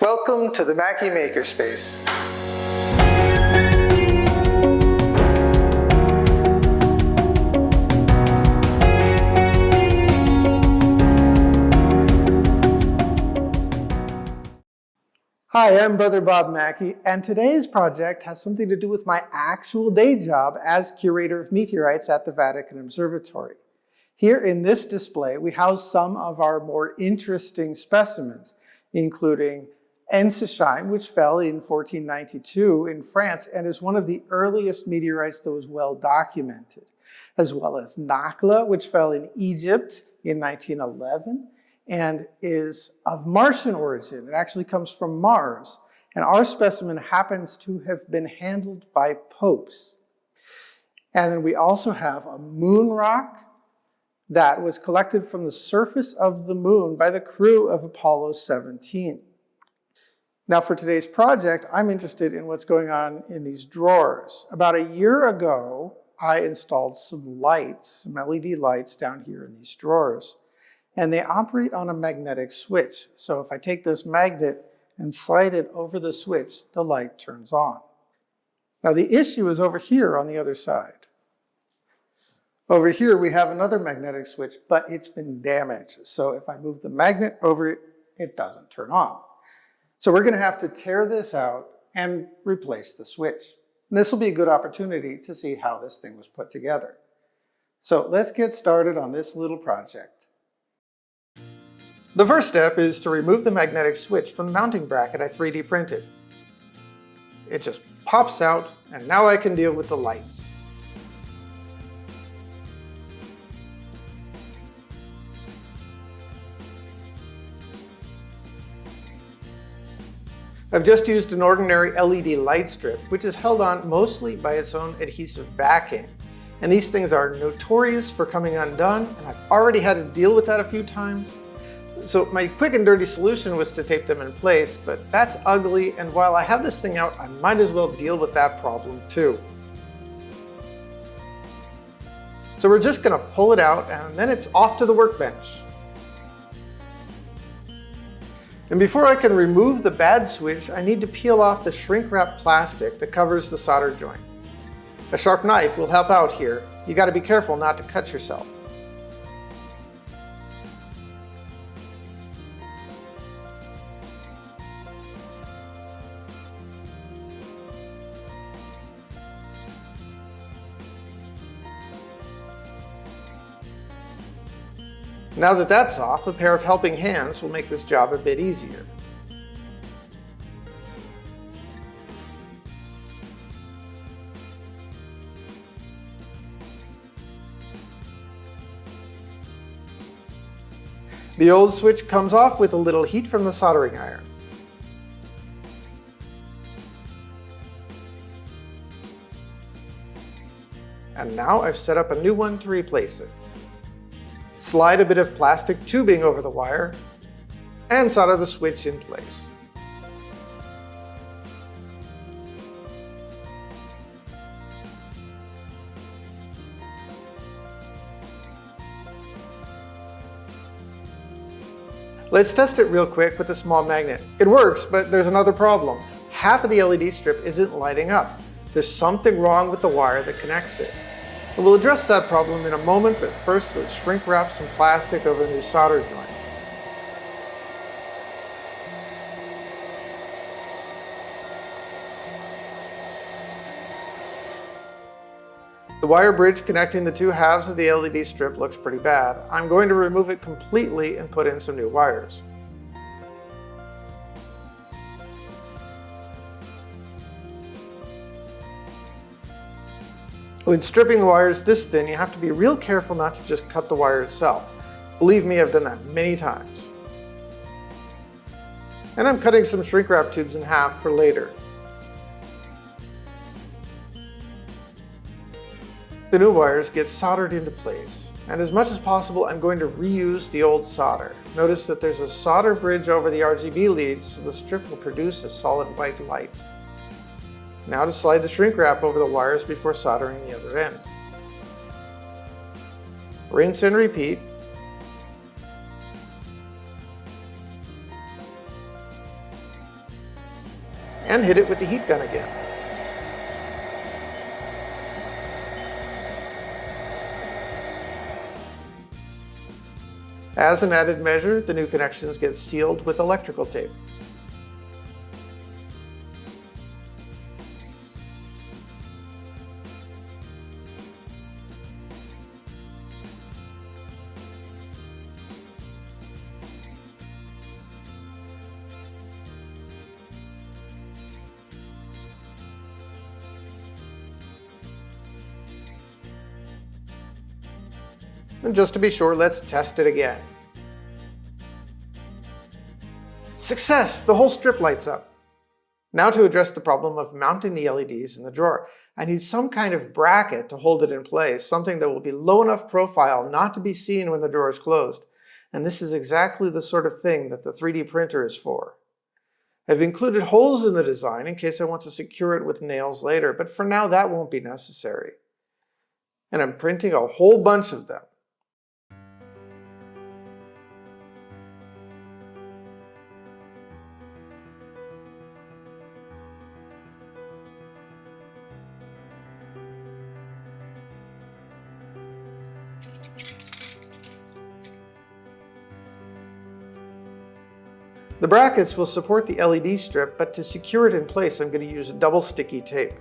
Welcome to the Macke Makerspace. Hi, I'm Brother Bob Macke, and today's project has something to do with my actual day job as curator of meteorites at the Vatican Observatory. Here in this display, we house some of our more interesting specimens, including Ensisheim, which fell in 1492 in France and is one of the earliest meteorites that was well documented, as well as Nakla, which fell in Egypt in 1911 and is of Martian origin. It actually comes from Mars, and our specimen happens to have been handled by popes. And then we also have a moon rock that was collected from the surface of the moon by the crew of Apollo 17. Now for today's project, I'm interested in what's going on in these drawers. About a year ago, I installed some lights, some LED lights down here in these drawers, and they operate on a magnetic switch. So if I take this magnet and slide it over the switch, the light turns on. Now the issue is over here on the other side. Over here we have another magnetic switch, but it's been damaged. So if I move the magnet over it, it doesn't turn on. So we're going to have to tear this out and replace the switch. And this will be a good opportunity to see how this thing was put together. So let's get started on this little project. The first step is to remove the magnetic switch from the mounting bracket I 3D printed. It just pops out, and now I can deal with the lights. I've just used an ordinary LED light strip, which is held on mostly by its own adhesive backing. And these things are notorious for coming undone, and I've already had to deal with that a few times. So my quick and dirty solution was to tape them in place, but that's ugly, and while I have this thing out, I might as well deal with that problem too. So we're just going to pull it out, and then it's off to the workbench. And before I can remove the bad switch, I need to peel off the shrink-wrap plastic that covers the solder joint. A sharp knife will help out here. You got to be careful not to cut yourself. Now that that's off, a pair of helping hands will make this job a bit easier. The old switch comes off with a little heat from the soldering iron. And now I've set up a new one to replace it. Slide a bit of plastic tubing over the wire, and solder the switch in place. Let's test it real quick with a small magnet. It works, but there's another problem. Half of the LED strip isn't lighting up. There's something wrong with the wire that connects it. And we'll address that problem in a moment, but first let's shrink wrap some plastic over the new solder joint. The wire bridge connecting the two halves of the LED strip looks pretty bad. I'm going to remove it completely and put in some new wires. When stripping the wires this thin, you have to be real careful not to just cut the wire itself. Believe me, I've done that many times. And I'm cutting some shrink wrap tubes in half for later. The new wires get soldered into place, and as much as possible I'm going to reuse the old solder. Notice that there's a solder bridge over the RGB leads, so the strip will produce a solid white light. Now to slide the shrink wrap over the wires before soldering the other end. Rinse and repeat. and hit it with the heat gun again. As an added measure, the new connections get sealed with electrical tape. And just to be sure, let's test it again. Success! The whole strip lights up. Now to address the problem of mounting the LEDs in the drawer. I need some kind of bracket to hold it in place, something that will be low enough profile not to be seen when the drawer is closed. And this is exactly the sort of thing that the 3D printer is for. I've included holes in the design in case I want to secure it with nails later, but for now that won't be necessary. And I'm printing a whole bunch of them. The brackets will support the LED strip, but to secure it in place, I'm going to use double sticky tape.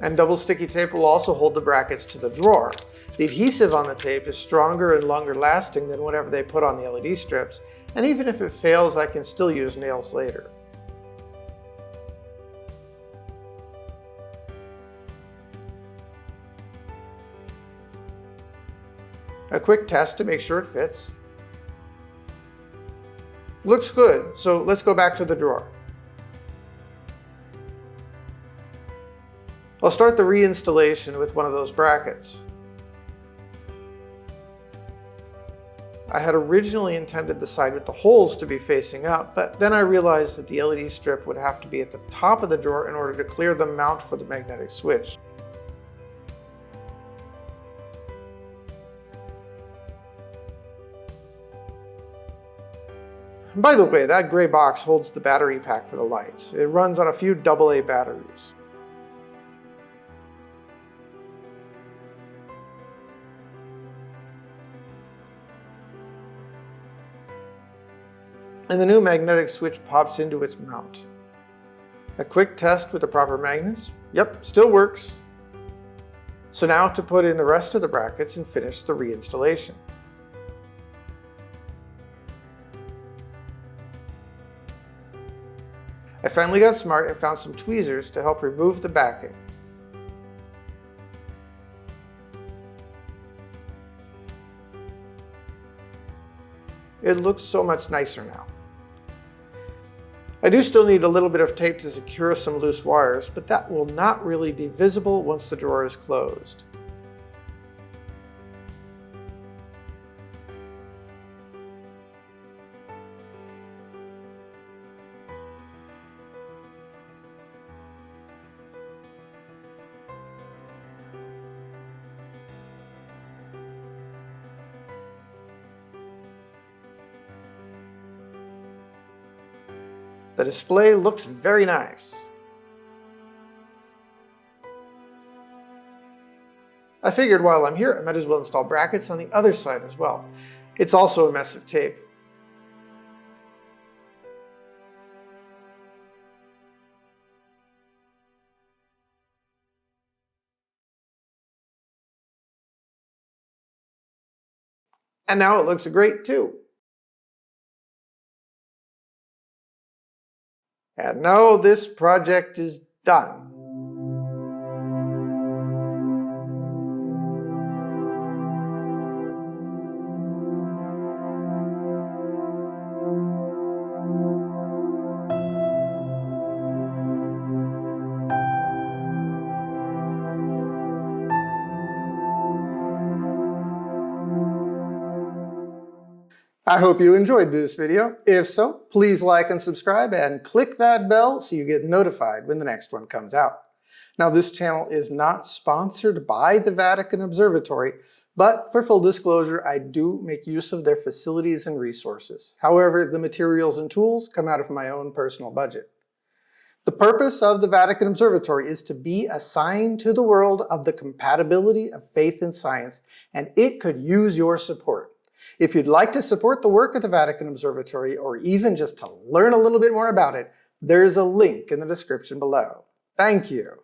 And double sticky tape will also hold the brackets to the drawer. The adhesive on the tape is stronger and longer lasting than whatever they put on the LED strips, and even if it fails, I can still use nails later. A quick test to make sure it fits. Looks good, so let's go back to the drawer. I'll start the reinstallation with one of those brackets. I had originally intended the side with the holes to be facing up, but then I realized that the LED strip would have to be at the top of the drawer in order to clear the mount for the magnetic switch. And by the way, that gray box holds the battery pack for the lights. It runs on a few AA batteries. And the new magnetic switch pops into its mount. A quick test with the proper magnets. Yep, still works. So now to put in the rest of the brackets and finish the reinstallation. I finally got smart and found some tweezers to help remove the backing. It looks so much nicer now. I do still need a little bit of tape to secure some loose wires, but that will not really be visible once the drawer is closed. The display looks very nice. I figured while I'm here, I might as well install brackets on the other side as well. It's also a mess of tape. And now it looks great too. And now this project is done. I hope you enjoyed this video. If so, please like and subscribe and click that bell so you get notified when the next one comes out. Now, this channel is not sponsored by the Vatican Observatory, but for full disclosure, I do make use of their facilities and resources. However, the materials and tools come out of my own personal budget. The purpose of the Vatican Observatory is to be a sign to the world of the compatibility of faith and science, and it could use your support. If you'd like to support the work of the Vatican Observatory, or even just to learn a little bit more about it, there's a link in the description below. Thank you.